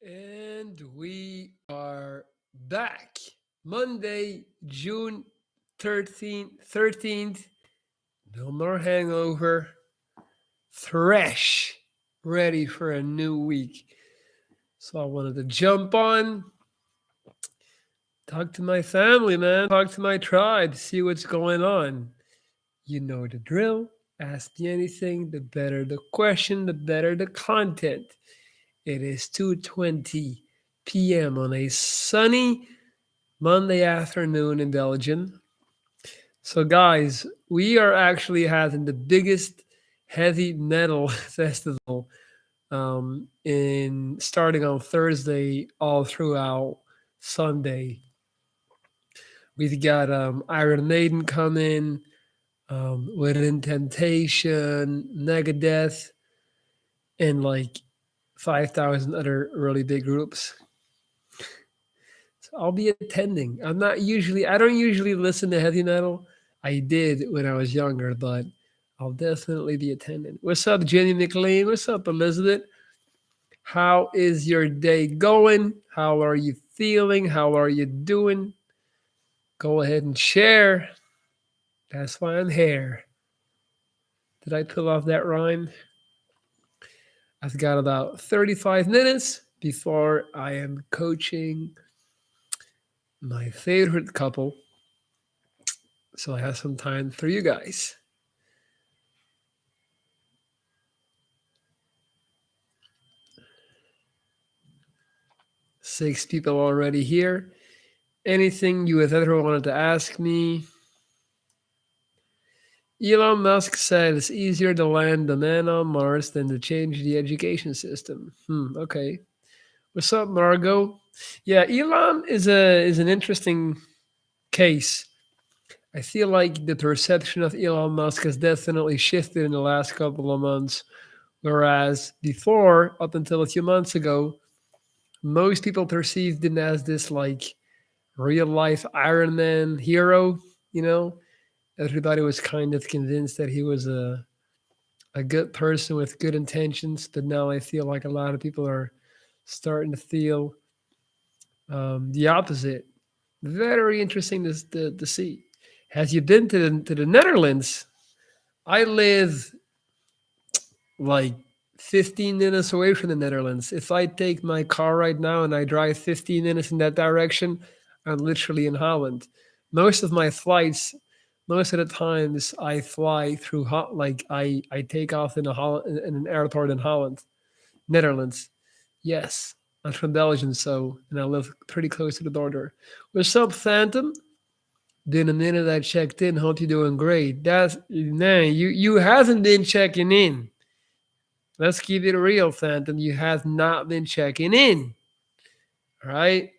And we are back. Monday, June 13th. No more hangover. Fresh. Ready for a new week. So I wanted to jump on, talk to my family, man. Talk to my tribe, see what's going on. You know the drill. Ask me anything. The better the question, the better the content. It is 2:20 p.m. on a sunny Monday afternoon in Belgium. So, guys, we are actually having the biggest heavy metal festival in starting on Thursday all throughout Sunday. We've got Iron Maiden coming, Within Temptation, Megadeth, and like 5,000 other really big groups. So I'll be attending. I don't usually listen to heavy metal. I did when I was younger, but I'll definitely be attending. What's up, Jenny McLean? What's up, Elizabeth? How is your day going? How are you feeling? How are you doing? Go ahead and share. That's why I'm here. Did I pull off that rhyme? I've got about 35 minutes before I am coaching my favorite couple. So I have some time for you guys. 6 people already here. Anything you have ever wanted to ask me? Elon Musk said it's easier to land a man on Mars than to change the education system. Okay. What's up, Margot? Yeah, Elon is an interesting case. I feel like the perception of Elon Musk has definitely shifted in the last couple of months. Whereas before, up until a few months ago, most people perceived him as this like real life Iron Man hero, you know? Everybody was kind of convinced that he was a good person with good intentions, but now I feel like a lot of people are starting to feel the opposite. Very interesting to see. Have you been to the Netherlands? I live like 15 minutes away from the Netherlands. If I take my car right now and I drive 15 minutes in that direction, I'm literally in Holland. Most of my flights, most of the times I fly through like I take off in a in an airport in Holland, Netherlands. Yes, I'm from Belgium, so and I live pretty close to the border. What's up, Phantom? Been a minute I checked in. Hope you're doing great. That's man, you haven't been checking in. Let's keep it real, Phantom. You have not been checking in. All right.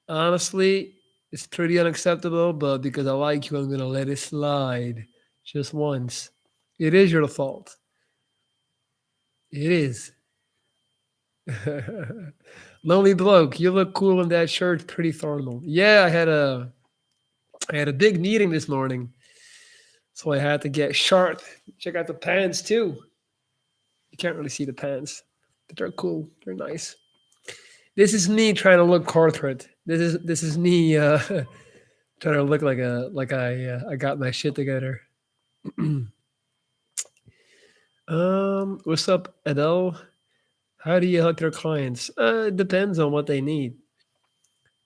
Honestly, it's pretty unacceptable, but because I like you, I'm gonna let it slide just once. It is your fault. It is. Lonely bloke, you look cool in that shirt. Pretty formal. Yeah, I had a big meeting this morning, so I had to get sharp. Check out the pants too. You can't really see the pants, but they're cool. They're nice. This is me trying to look corporate. This is me trying to look like I got my shit together. What's up, Adele? How do you help your clients? It depends on what they need.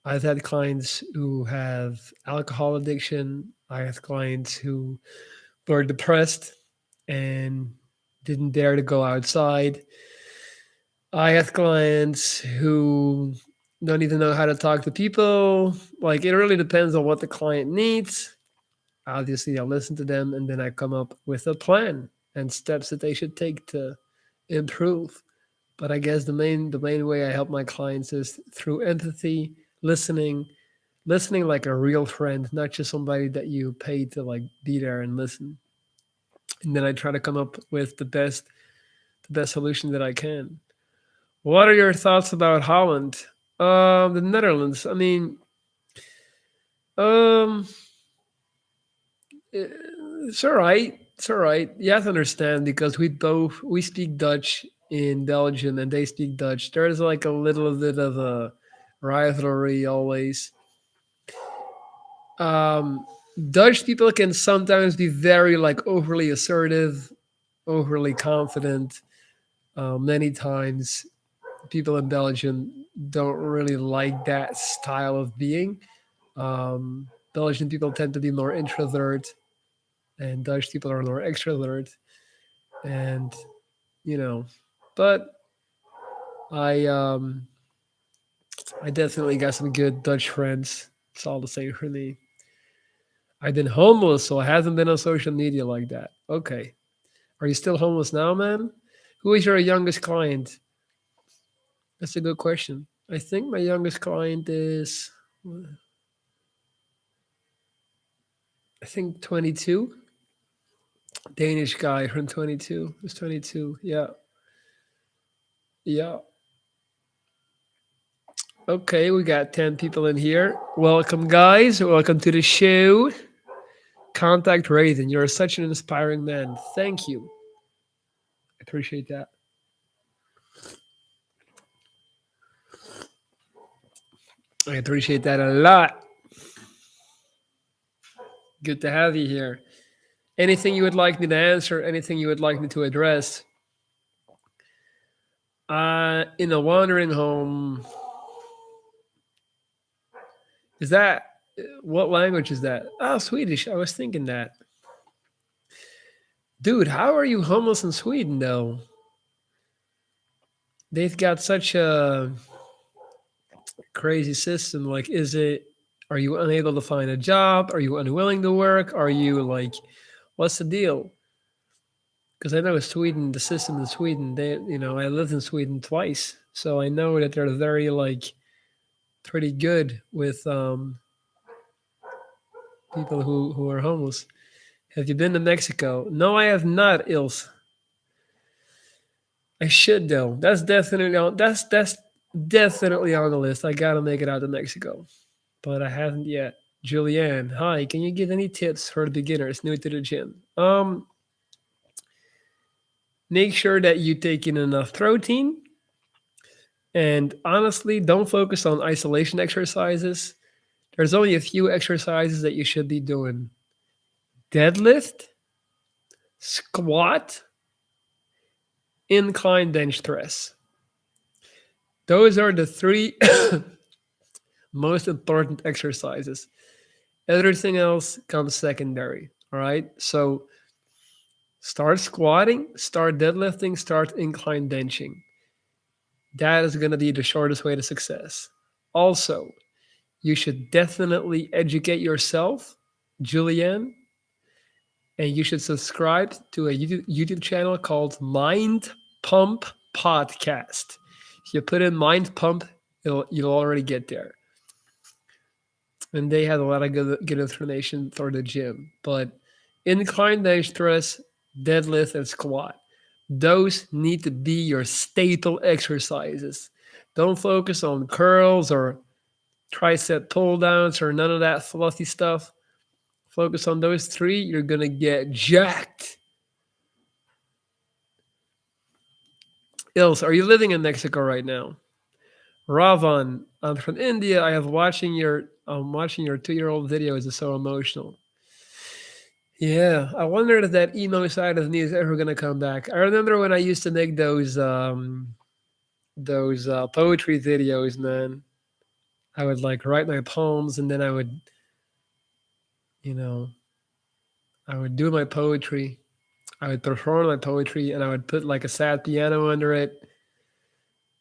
I've had clients who have alcohol addiction. I have clients who were depressed and didn't dare to go outside. I have clients who don't even know how to talk to people. Like it really depends on what the client needs. Obviously, I listen to them and then I come up with a plan and steps that they should take to improve. But I guess the main way I help my clients is through empathy, listening, listening like a real friend, not just somebody that you pay to like be there and listen. And then I try to come up with the best solution that I can. What are your thoughts about Holland? The Netherlands. I mean, um, it's all right. It's all right. You have to understand because we speak Dutch in Belgium and they speak Dutch, there's like a little bit of a rivalry always. Um, Dutch people can sometimes be very like overly assertive, overly confident. Many times, people in Belgium don't really like that style of being. Belgian people tend to be more introvert, and Dutch people are more extrovert. And you know, but I I definitely got some good Dutch friends. It's all the same for me. I've been homeless, so I haven't been on social media like that. Okay. Are you still homeless now, man? Who is your youngest client? That's a good question. I think my youngest client is, I think 22. Danish guy from 22. He's 22. Yeah. Yeah. Okay, we got 10 people in here. Welcome, guys. Welcome to the show. Contact Raven. You're such an inspiring man. Thank you. I appreciate that. I appreciate that a lot. Good to have you here. Anything you would like me to answer, anything you would like me to address? In a wandering home, is that what language is that? Oh, Swedish. I was thinking that. Dude, how are you homeless in Sweden though? They've got such a crazy system. Like, is it, are you unable to find a job? Are you unwilling to work? Are you like, what's the deal? Because I know Sweden, the system in Sweden, I lived in Sweden twice. So I know that they're very like pretty good with people who are homeless. Have you been to Mexico? No, I have not, Ilse. I should though. That's definitely on the list. I gotta make it out to Mexico, but I haven't yet. Julianne, hi. Can you give any tips for the beginners new to the gym? Make sure that you take in enough protein, and honestly, don't focus on isolation exercises. There's only a few exercises that you should be doing: deadlift, squat, incline bench press. Those are the three most important exercises. Everything else comes secondary. All right. So start squatting, start deadlifting, start incline benching. That is going to be the shortest way to success. Also, you should definitely educate yourself, Julianne, and you should subscribe to a YouTube channel called Mind Pump Podcast. If you put in Mind Pump, you'll already get there. And they have a lot of good information for the gym. But incline bench press, deadlift, and squat, those need to be your staple exercises. Don't focus on curls or tricep pull downs or none of that fluffy stuff. Focus on those three, you're gonna get jacked. Ilse, are you living in Mexico right now? Ravan, I'm from India. I'm watching your 2-year-old videos. It's so emotional. Yeah, I wonder if that emo side of me is ever gonna come back. I remember when I used to make those poetry videos, man. I would like write my poems and then you know, I would do my poetry. I would perform my poetry and I would put like a sad piano under it.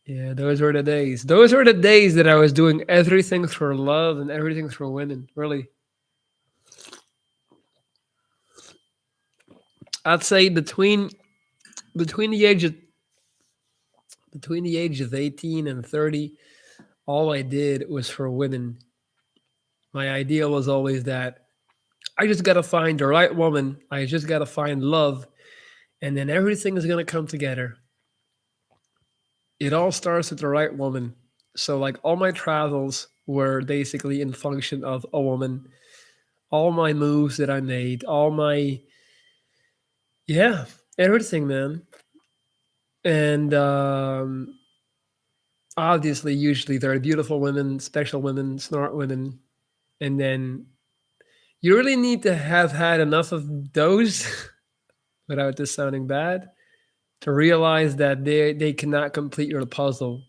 Yeah, those were the days. Those were the days that I was doing everything for love and everything for women. Really, I'd say between the age of between the age of 18 and 30, all I did was for women. My ideal was always that I just gotta find the right woman. I just gotta find love, and then everything is gonna come together. It all starts with the right woman. So, like, all my travels were basically in function of a woman. All my moves that I made, all my, yeah, everything, man. And obviously, usually there are beautiful women, special women, smart women, and then you really need to have had enough of those, without this sounding bad, to realize that they cannot complete your puzzle.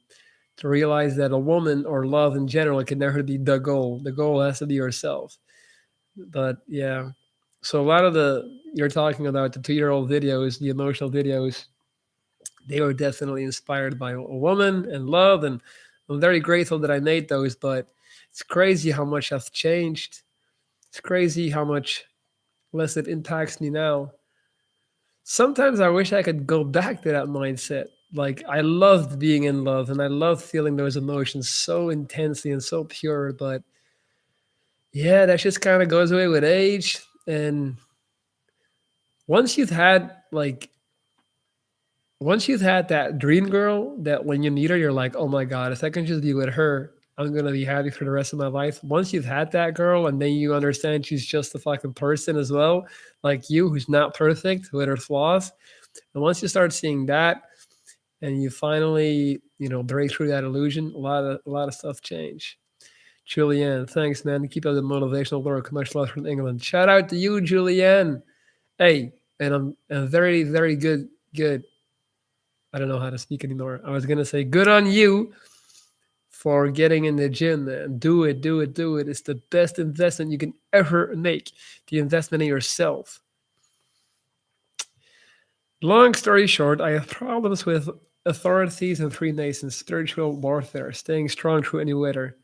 To realize that a woman or love in general can never be the goal. The goal has to be yourself. But yeah, so a lot of the you're talking about the 2-year-old videos, the emotional videos, they were definitely inspired by a woman and love, and I'm very grateful that I made those. But it's crazy how much I've changed. It's crazy how much less it impacts me now. Sometimes I wish I could go back to that mindset. Like I loved being in love and I loved feeling those emotions so intensely and so pure, but yeah, that just kind of goes away with age. And once you've had like once you've had that dream girl that when you meet her, you're like, oh my God, if I can just be with her, I'm gonna be happy for the rest of my life. Once you've had that girl and then you understand she's just a fucking person as well, like you, who's not perfect with her flaws. And once you start seeing that and you finally, break through that illusion, a lot of stuff change. Julianne, thanks, man. Keep up the motivational work. Much love from England. Shout out to you, Julianne. Hey, and I'm very, very good. I don't know how to speak anymore. I was gonna say good on you for getting in the gym, man. Do it, do it, do it. It's the best investment you can ever make. The investment in yourself. Long story short, I have problems with authorities and Freemasons, spiritual warfare, staying strong through any weather.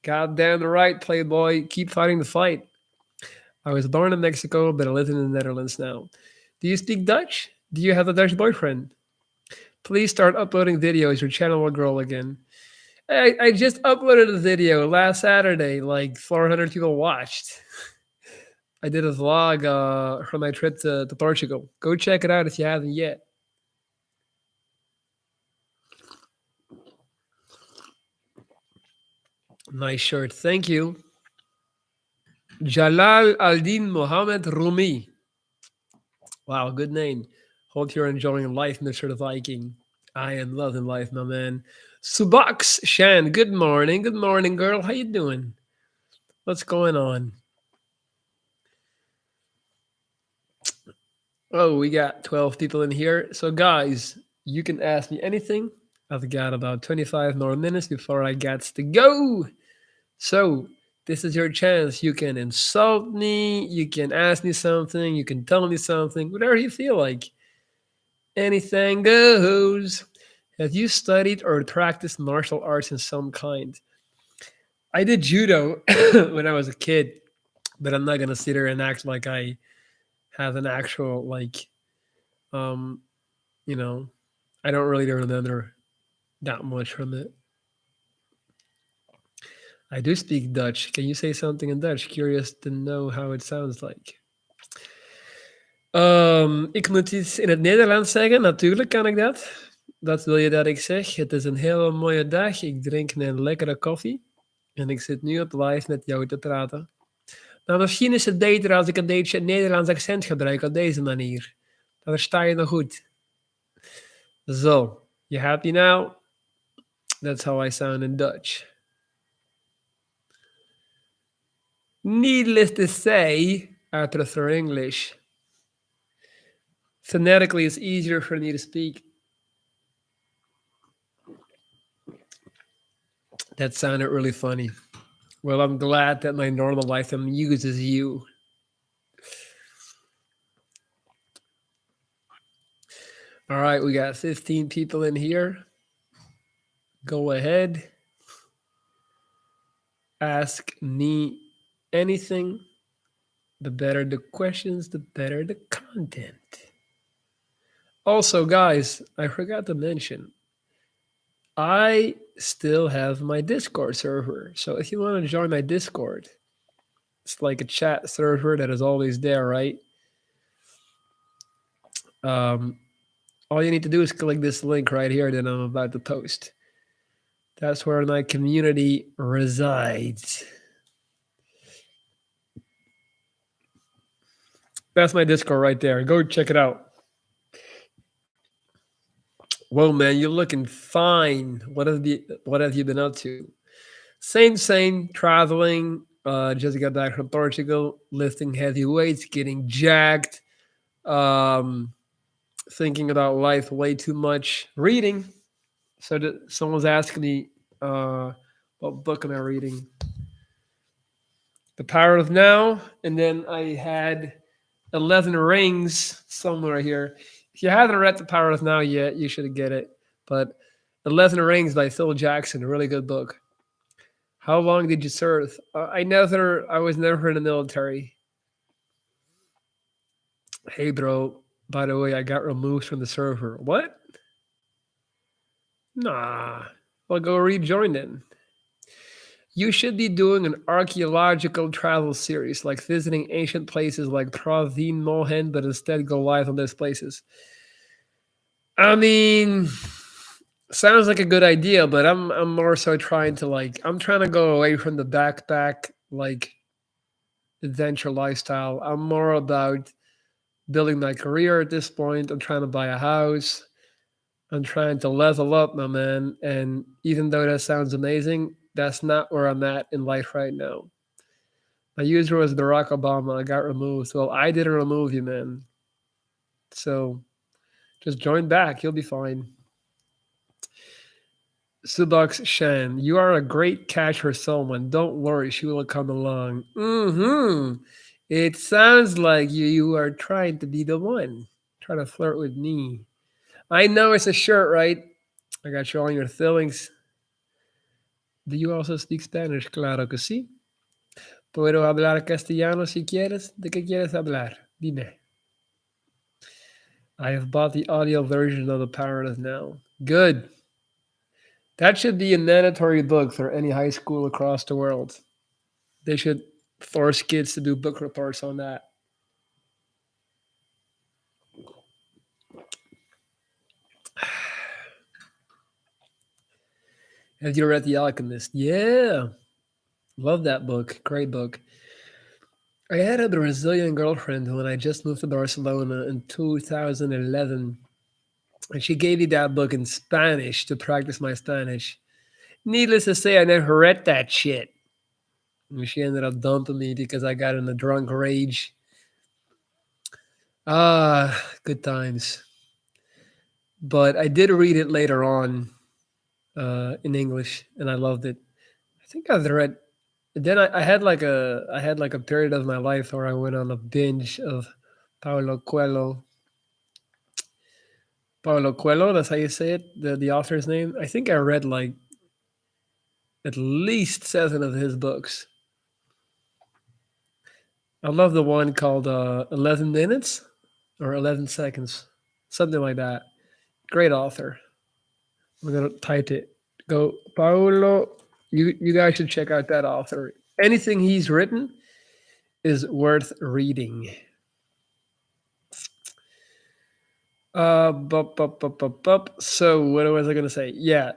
Goddamn right, playboy. Keep fighting the fight. I was born in Mexico, but I live in the Netherlands now. Do you speak Dutch? Do you have a Dutch boyfriend? Please start uploading videos. Your channel will grow again. I just uploaded a video last Saturday, like 400 people watched. I did a vlog from my trip to Portugal. Go check it out if you haven't yet. Nice shirt. Thank you. Jalal Aldin Mohammed Rumi. Wow, good name. Hope you're enjoying life, Mr. the Viking. I am loving life, my man. Subox Shan, good morning. Good morning, girl. How you doing? What's going on? Oh, we got 12 people in here. So, guys, you can ask me anything. I've got about 25 more minutes before I got to go. So, this is your chance. You can insult me, you can ask me something, you can tell me something, whatever you feel like. Anything goes. Have you studied or practiced martial arts in some kind? I did judo when I was a kid, but I'm not gonna sit there and act like I have an actual um you know I don't really remember that much from it. I do speak Dutch. Can you say something in Dutch? Curious to know how it sounds like. Ik moet iets in het Nederlands zeggen. Natuurlijk kan ik dat. Wat wil je dat ik zeg? Het is een hele mooie dag. Ik drink een lekkere koffie. En ik zit nu op live met jou te praten. Maar misschien is het beter als ik een beetje het Nederlands accent gebruik op deze manier. Dan versta je me goed. Zo, you happy now? That's how I sound in Dutch. Needless to say, I prefer English. Phonetically, it's easier for me to speak. That sounded really funny. Well, I'm glad that my normal life amuses you. All right, we got 15 people in here. Go ahead. Ask me anything. The better the questions, the better the content. Also, guys, I forgot to mention, I still have my Discord server. So if you want to join my Discord, it's like a chat server that is always there, right? Um, all you need to do is click this link right here that I'm about to post. That's where my community resides. That's my Discord right there. Go check it out. Well, man, you're looking fine. What have you been up to? Same, traveling. Just got back from Portugal, lifting heavy weights, getting jacked, um, thinking about life way too much, reading. So someone's asking me, what book am I reading? The Power of Now, and then I had 11 Rings somewhere here. If you haven't read The Power of Now yet, you should get it. But 11 Rings by Phil Jackson, a really good book. How long did you serve? I was never in the military. Hey, bro, by the way, I got removed from the server. What? Nah. Well, go rejoin then. You should be doing an archaeological travel series, like visiting ancient places like Praveen Mohan, but instead go live on those places. I mean, sounds like a good idea, but I'm more so trying to I'm trying to go away from the backpack adventure lifestyle. I'm more about building my career at this point. I'm trying to buy a house. I'm trying to level up, my man. And even though that sounds amazing, that's not where I'm at in life right now. My user was Barack Obama. I got removed. Well, I didn't remove you, man. So just join back. You'll be fine. Subux Shan, you are a great catch for someone. Don't worry, she will come along. Mm-hmm. It sounds like you are trying to be the one. Trying to flirt with me. I know it's a shirt, right? I got you all your feelings. Do you also speak Spanish? Claro que sí. Puedo hablar castellano si quieres. ¿De qué quieres hablar? Dime. I have bought the audio version of The Power of Now. Good. That should be a mandatory book for any high school across the world. They should force kids to do book reports on that. Have you read The Alchemist? Yeah. Love that book. Great book. I had a Brazilian girlfriend when I just moved to Barcelona in 2011, and she gave me that book in Spanish to practice my Spanish. Needless to say, I never read that shit. And she ended up dumping me because I got in a drunk rage. Ah, good times. But I did read it later on in English, and I loved it. I think I've read. Then I had like a period of my life where I went on a binge of Paulo Coelho. Paulo Coelho, that's how you say it, the author's name. I think I read like at least 7 of his books. I love the one called 11 Minutes or 11 Seconds, something like that. Great author. I'm gonna type it. Go Paulo. You guys should check out that author. Anything he's written is worth reading. So what was I gonna say? Yeah,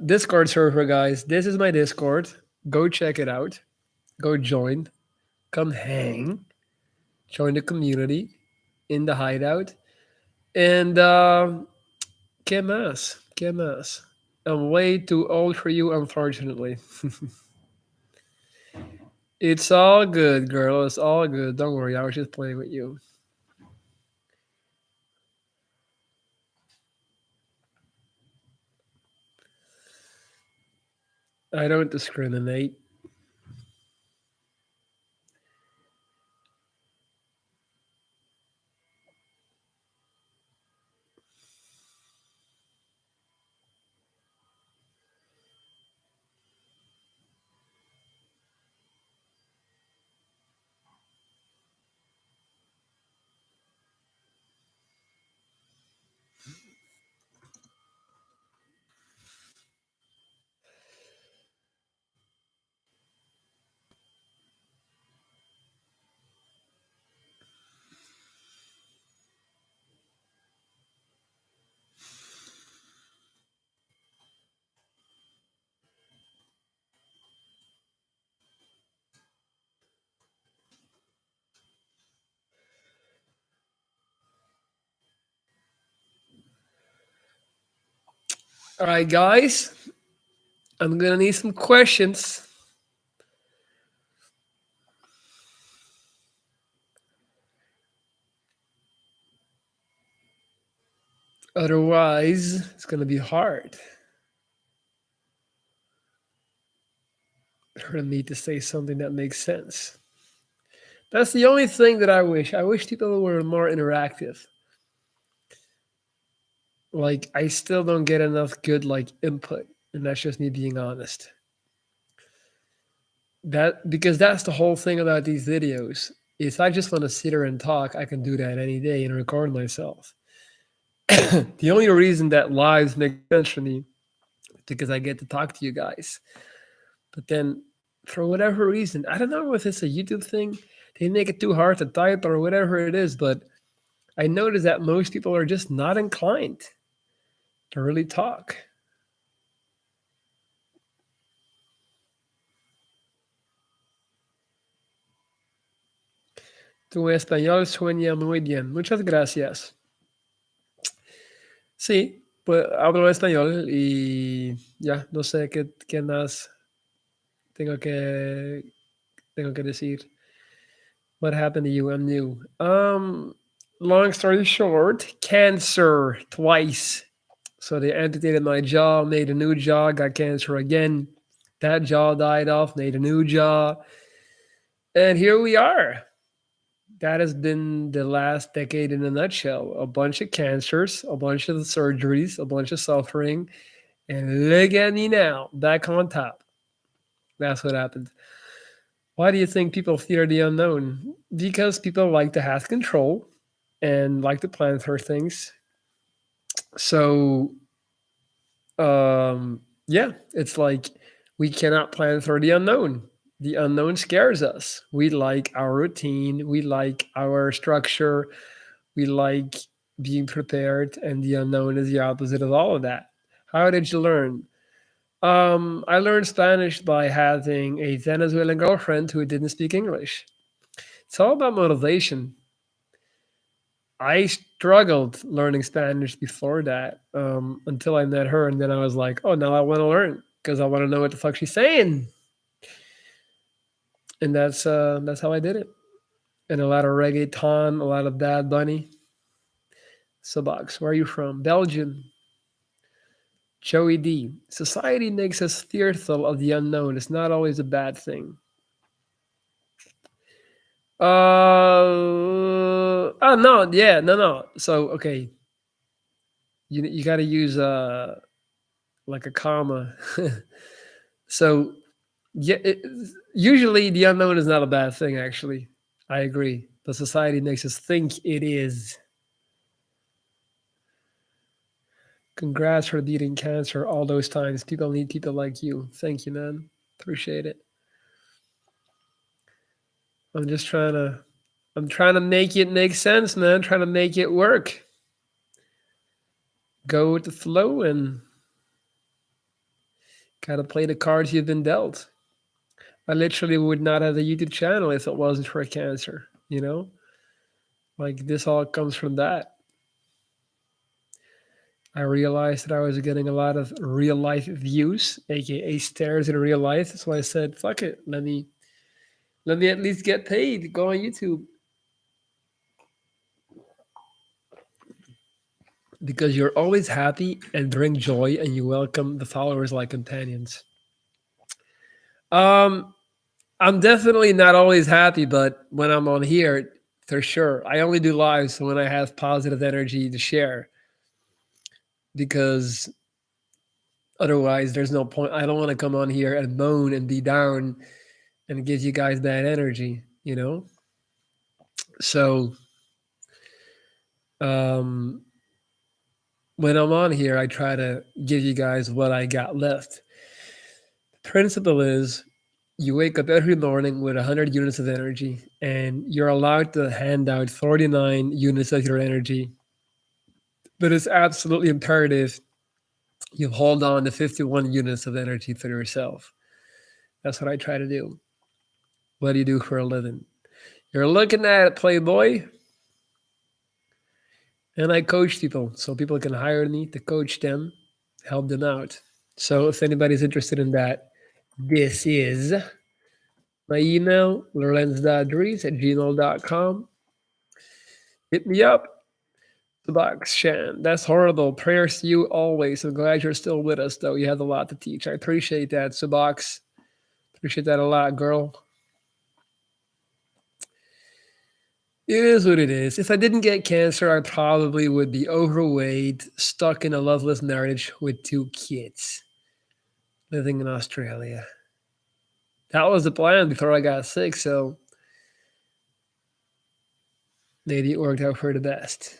Discord server, guys. This is my Discord. Go check it out. Go join. Come hang. Join the community in the hideout. And que más? Que más? I'm way too old for you, unfortunately. It's all good, girl. It's all good. Don't worry. I was just playing with you. I don't discriminate. All right, guys, I'm gonna need some questions. Otherwise, it's gonna be hard for me to say something that makes sense. That's the only thing that I wish. I wish people were more interactive. Like I still don't get enough good like input, and that's just me being honest. That because that's the whole thing about these videos. If I just want to sit here and talk, I can do that any day and record myself. The only reason that lives make sense for me is because I get to talk to you guys. But then, for whatever reason, I don't know if it's a YouTube thing, they make it too hard to type or whatever it is. But I notice that most people are just not inclined to really talk. Tu español suena muy bien. Muchas gracias. Sí, pues hablo español y ya, no sé qué más tengo que, tengo que decir. What happened to you? I'm new. Long story short, cancer twice. So they amputated my jaw, made a new jaw, got cancer again. That jaw died off, made a new jaw. And here we are. That has been the last decade in a nutshell. A bunch of cancers, a bunch of surgeries, a bunch of suffering. And look at me now, back on top. That's what happened. Why do you think people fear the unknown? Because people like to have control and like to plan for things. So, yeah, it's like we cannot plan for the unknown. The unknown scares us. We like our routine, we like our structure, we like being prepared, and the unknown is the opposite of all of that. How did you learn? I learned Spanish by having a Venezuelan girlfriend who didn't speak English. It's all about motivation. I struggled learning Spanish before that until I met her, and then I was like, "Oh, now I want to learn because I want to know what the fuck she's saying." And that's how I did it. And a lot of reggaeton, a lot of Bad Bunny. Subox, where are you from? Belgium. Joey D. Society makes us fearful of the unknown. It's not always a bad thing. Oh no, yeah, no. So okay, you got to use like a comma. So yeah, usually the unknown is not a bad thing. Actually, I agree. But society makes us think it is. Congrats for beating cancer all those times. People need people like you. Thank you, man. Appreciate it. I'm just trying to I'm trying to make it make sense, man. Trying to make it work. Go with the flow and gotta play the cards you've been dealt. I literally would not have a YouTube channel if it wasn't for cancer, you know? Like this all comes from that. I realized that I was getting a lot of real life views, aka stares in real life. So I said, fuck it, let me at least get paid. Go on YouTube. Because you're always happy and bring joy and you welcome the followers like companions. Um I'm definitely not always happy, but when I'm on here, for sure. I only do lives when I have positive energy to share because otherwise there's no point. I don't want to come on here and moan and be down and give you guys bad energy, you know? So um when I'm on here, I try to give you guys what I got left. The principle is you wake up every morning with 100 units of energy and you're allowed to hand out 49 units of your energy, but it's absolutely imperative you hold on to 51 units of energy for yourself. That's what I try to do. What do you do for a living? You're looking at it, Playboy, and I coach people so people can hire me to coach them. help them out. So if anybody's interested in that, this is my email, lorenz.dries@gmail.com. Hit me up. The box, Shan. That's horrible. Prayers to you always. I'm glad you're still with us, though. You have a lot to teach. I appreciate that, Subox. Appreciate that a lot, girl. It is what it is. If I didn't get cancer, I probably would be overweight, stuck in a loveless marriage with two kids, living in Australia. That was the plan before I got sick, so maybe it worked out for the best.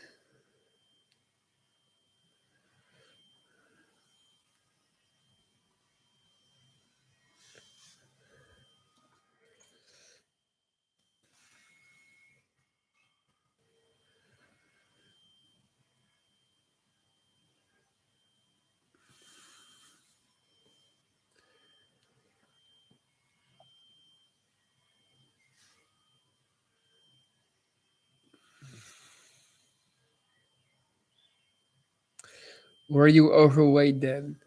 Were you overweight then?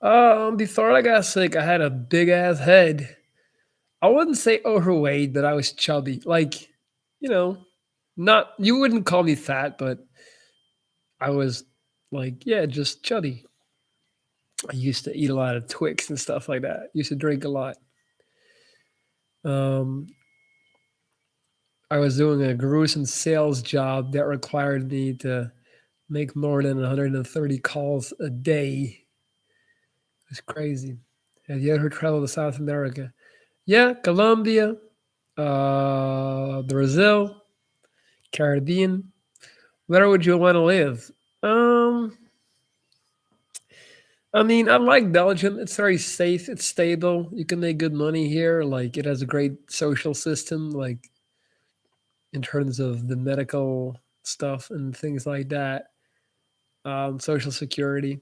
Before I got sick, I had a big ass head. I wouldn't say overweight, but I was chubby. Like, you know, not you wouldn't call me fat, but I was like, yeah, just chubby. I used to eat a lot of Twix and stuff like that. Used to drink a lot. Um, I was doing a gruesome sales job that required me to make more than 130 calls a day. It's crazy. Have you ever traveled to South America? Yeah, Colombia, Brazil, Caribbean. Where would you want to live? Um, I mean, I like Belgium. It's very safe. It's stable. You can make good money here. Like, it has a great social system. Like, in terms of the medical stuff and things like that, social security.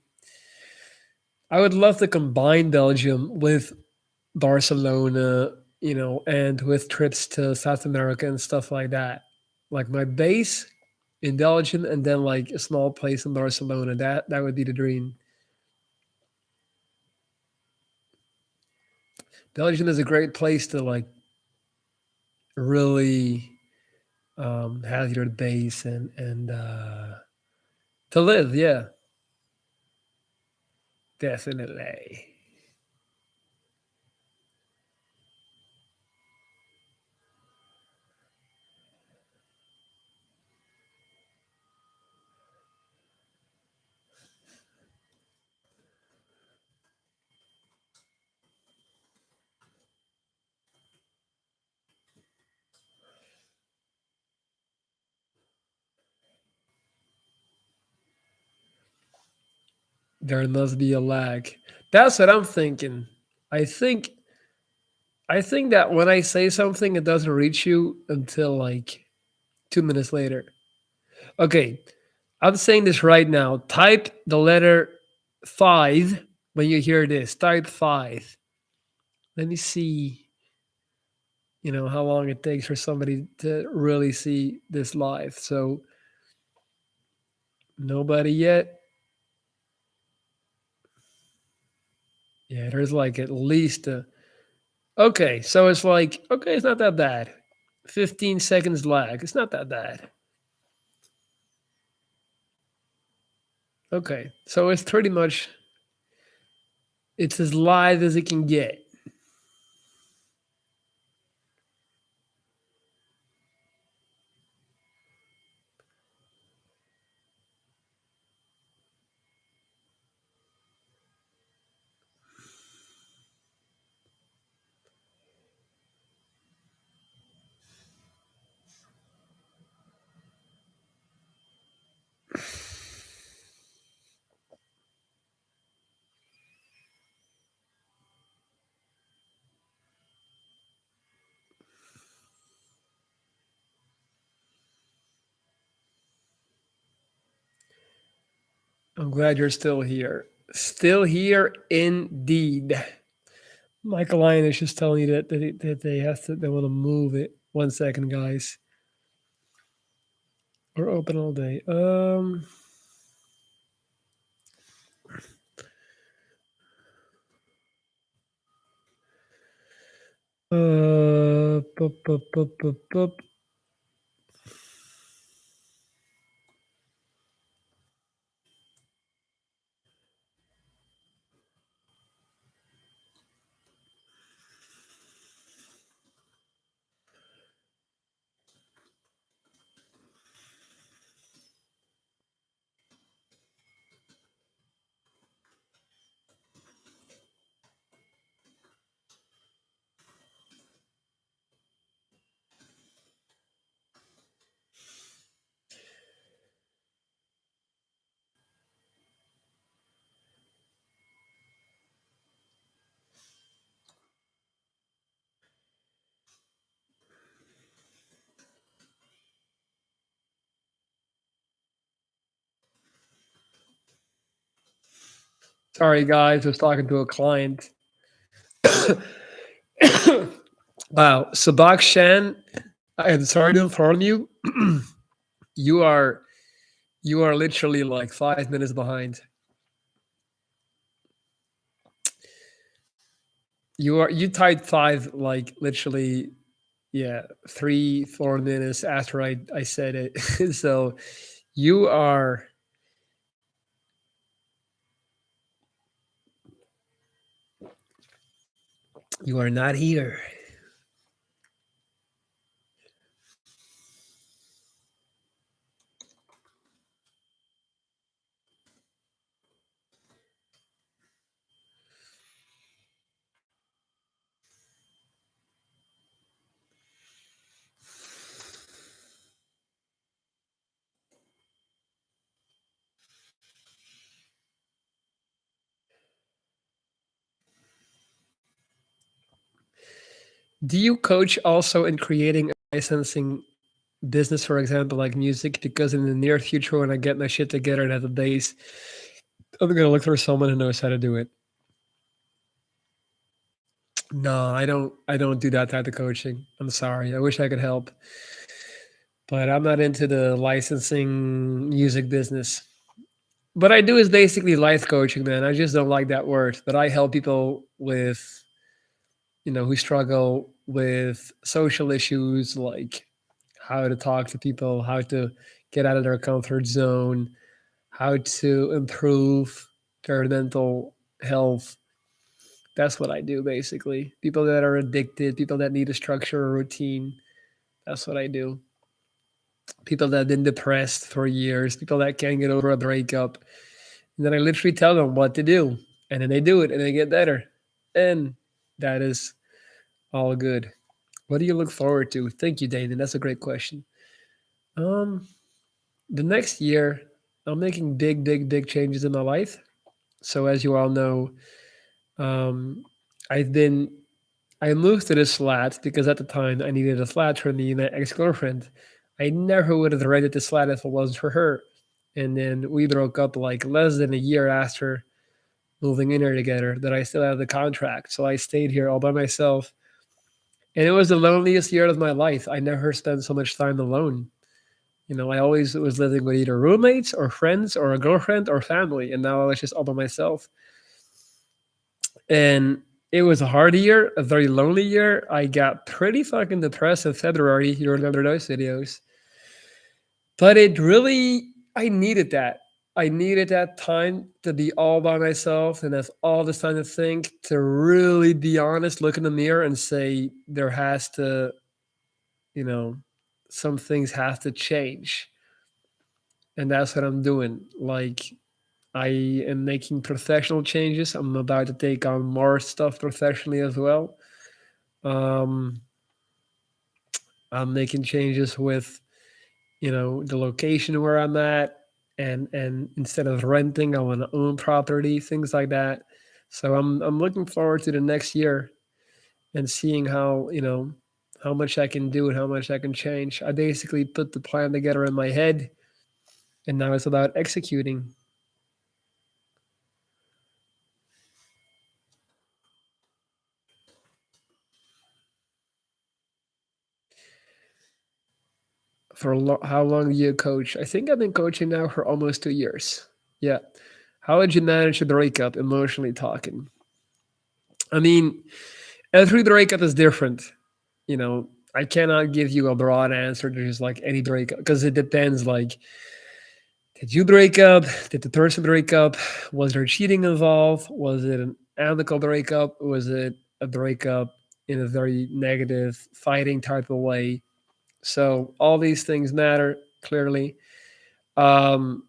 I would love to combine Belgium with Barcelona, and with trips to South America and stuff like that. Like my base in Belgium and then like a small place in Barcelona. That would be the dream. Belgium is a great place to like really have your base and to live. Yeah, definitely. There must be a lag. That's what I'm thinking. I think I think that when I say something, it doesn't reach you until like 2 minutes later. Okay, I'm saying this right now. Type the letter five when you hear this. Type five. Let me see, how long it takes for somebody to really see this live. So nobody yet. Yeah, there's like at least a. Okay, so it's like okay, it's not that bad. 15 seconds lag. It's not that bad. Okay, so it's pretty much it's as live as it can get. I'm glad you're still here. Still here indeed. Michael Lyon is just telling you that they want to move it. 1 second, guys. We're open all day. Pup, pup, pup, pup, pup. Sorry, guys. I was talking to a client. Wow. Sabak Shan, I'm sorry to inform you. you are you are literally like 5 minutes behind. You typed five like literally, yeah, 3 4 minutes after I said it. So you are you are not here. Do you coach also in creating a licensing business, for example, like music? Because in the near future, when I get my shit together and have a base, I'm gonna look for someone who knows how to do it. No, I don't do that type of coaching. I'm sorry. I wish I could help, but I'm not into the licensing music business. What I do is basically life coaching, man. I just don't like that word. But I help people with, who struggle with social issues like how to talk to people, how to get out of their comfort zone, how to improve their mental health. That's what I do basically. People that are addicted, people that need a structure or routine. That's what I do. People that have been depressed for years, people that can't get over a breakup. And then I literally tell them what to do. And then they do it and they get better. And that is all good. What do you look forward to? Thank you, Dana. That's a great question. Um, the next year, I'm making big, big, big changes in my life. So as you all know, um, I've been I moved to this flat because at the time I needed a flat for me and my ex girlfriend. I never would have rented this flat if it wasn't for her. And then we broke up like less than a year after moving in here together. That I still had the contract, so I stayed here all by myself. And it was the loneliest year of my life. I never spent so much time alone. I always was living with either roommates or friends or a girlfriend or family, and now I was just all by myself. And it was a hard year, a very lonely year. I got pretty fucking depressed in February. You remember those videos? But it really, I needed that. I needed that time to be all by myself and have all this time to think, to really be honest, look in the mirror and say, there has to, you know, some things have to change. And that's what I'm doing. Like, I am making professional changes. I'm about to take on more stuff professionally as well. Um, I'm making changes with, the location where I'm at, and instead of renting, I want to own property, things like that. So I'm looking forward to the next year and seeing how much I can do and how much I can change. I basically put the plan together in my head, and now it's about executing. How long do you coach? I think I've been coaching now for almost 2 years. Yeah. How would you manage a breakup emotionally talking? I mean, And through the breakup is different. You know, I cannot give you a broad answer to just like any breakup because it depends. Like, did you break up? Did the person break up? Was there cheating involved? Was it an amicable breakup? Was it a breakup in a very negative, fighting type of way? So all these things matter clearly. Um,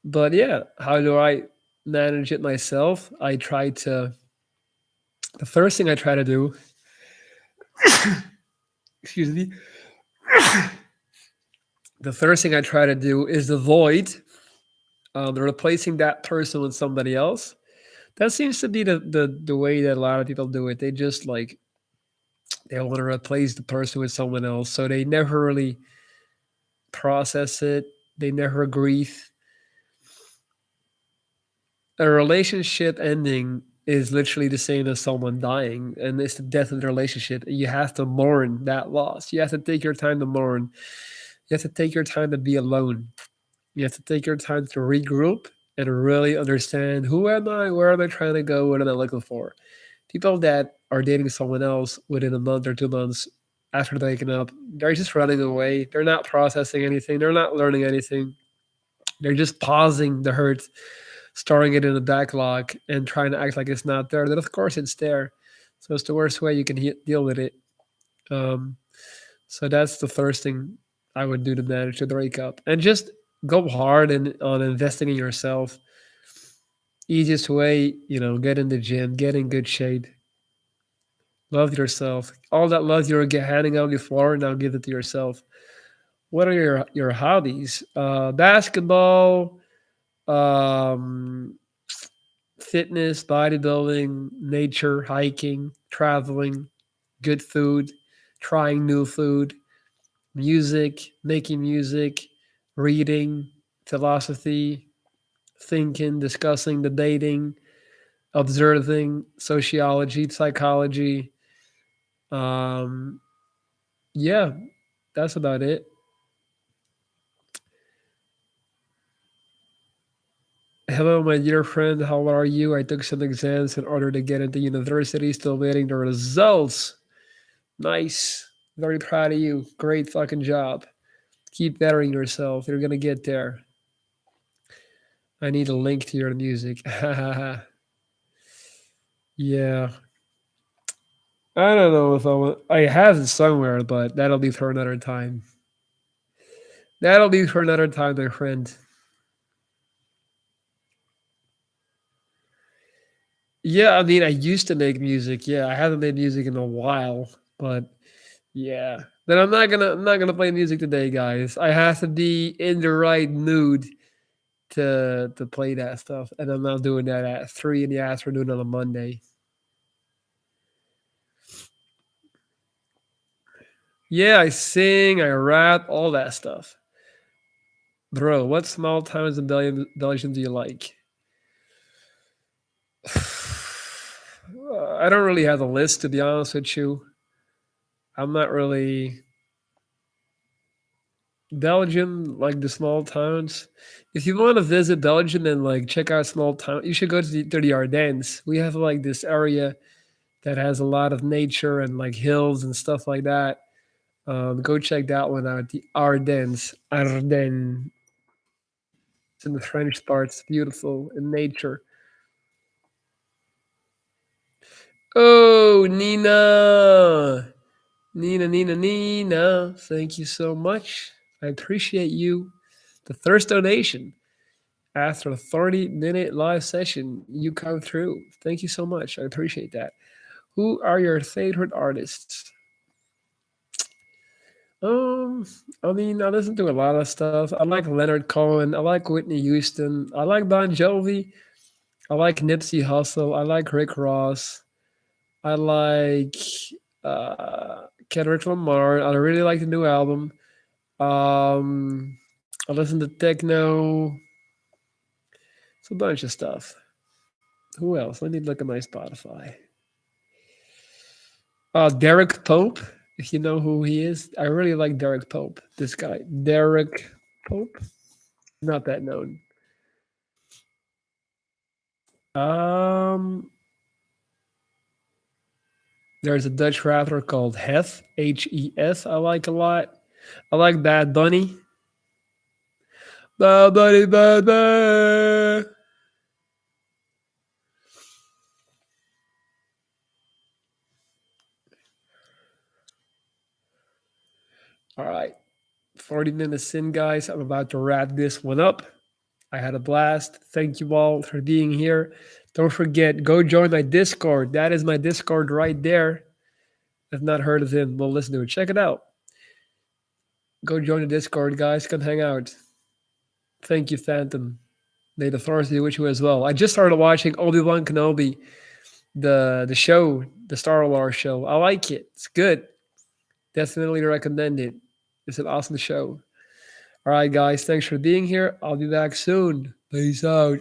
but yeah, how do I manage it myself? I try to. The first thing I try to do, excuse me, the first thing I try to do is avoid replacing that person with somebody else. That seems to be the way that a lot of people do it. They just like they want to replace the person with someone else, so they never really process it. They never grieve. A relationship ending is literally the same as someone dying, and it's the death of the relationship. You have to mourn that loss. You have to take your time to mourn. You have to take your time to be alone. You have to take your time to regroup and really understand who am I, where am I trying to go, what am I looking for. People that are dating someone else within a month or 2 months after breaking up, they're just running away. They're not processing anything. They're not learning anything. They're just pausing the hurt, storing it in the backlog, and trying to act like it's not there. Then, of course, it's there. So it's the worst way you can deal with it. Um, so that's the first thing I would do to manage the breakup, and just go hard on investing in yourself. Easiest way, get in the gym, get in good shape, love yourself. All that love you're handing out on the floor, now give it to yourself. What are your hobbies? Basketball, um, fitness, bodybuilding, nature, hiking, traveling, good food, trying new food, music, making music, reading, philosophy, thinking, discussing, debating, observing, sociology, psychology. Um, yeah, that's about it. Hello, my dear friend. How are you? I took some exams in order to get into university. Still waiting the results. Nice. Very proud of you. Great fucking job. Keep bettering yourself. You're gonna get there. I need a link to your music. Yeah. I don't know if I have it somewhere, but that'll be for another time. That'll be for another time, my friend. Yeah, I mean, I used to make music. Yeah, I haven't made music in a while, but yeah. Then I'm not gonna play music today, guys. I have to be in the right mood to play that stuff, and I'm not doing that at 3 in the afternoon on a Monday. Yeah, I sing, I rap, all that stuff. Bro, what small towns in Belgium do you like? I don't really have a list, to be honest with you. I'm not really Belgium, like the small towns. If you want to visit Belgium and like check out small town, you should go to the Ardennes. We have like this area that has a lot of nature and like hills and stuff like that. Go check that one out. The Ardennes, Ardennes. It's in the French part. It's beautiful in nature. Oh, Nina. Thank you so much. I appreciate you. The first donation after a 30-minute live session. You come through. Thank you so much. I appreciate that. Who are your favorite artists? Um, I mean, I listen to a lot of stuff. I like Leonard Cohen. I like Whitney Houston. I like Bon Jovi. I like Nipsey Hussle. I like Rick Ross. I like Kendrick Lamar. I really like the new album. I listen to techno. It's a bunch of stuff. Who else? Let me look at my Spotify. Derek Pope, if you know who he is. I really like Derek Pope. This guy, Derek Pope, not that known. Um, There's a Dutch rapper called Heth, Hes. I like a lot. I like Bad Bunny. Bad Bunny, Bad Bunny. All right, 40 minutes in, guys. I'm about to wrap this one up. I had a blast. Thank you all for being here. Don't forget, go join my Discord. That is my Discord right there. If not heard of him, well, listen to it. Check it out. Go join the Discord, guys. Come hang out. Thank you, Phantom. May the Force be with you as well. I just started watching Obi-Wan Kenobi, the show, the Star Wars show. I like it. It's good. Definitely recommend it. It's an awesome show. All right, guys. Thanks for being here. I'll be back soon. Peace out.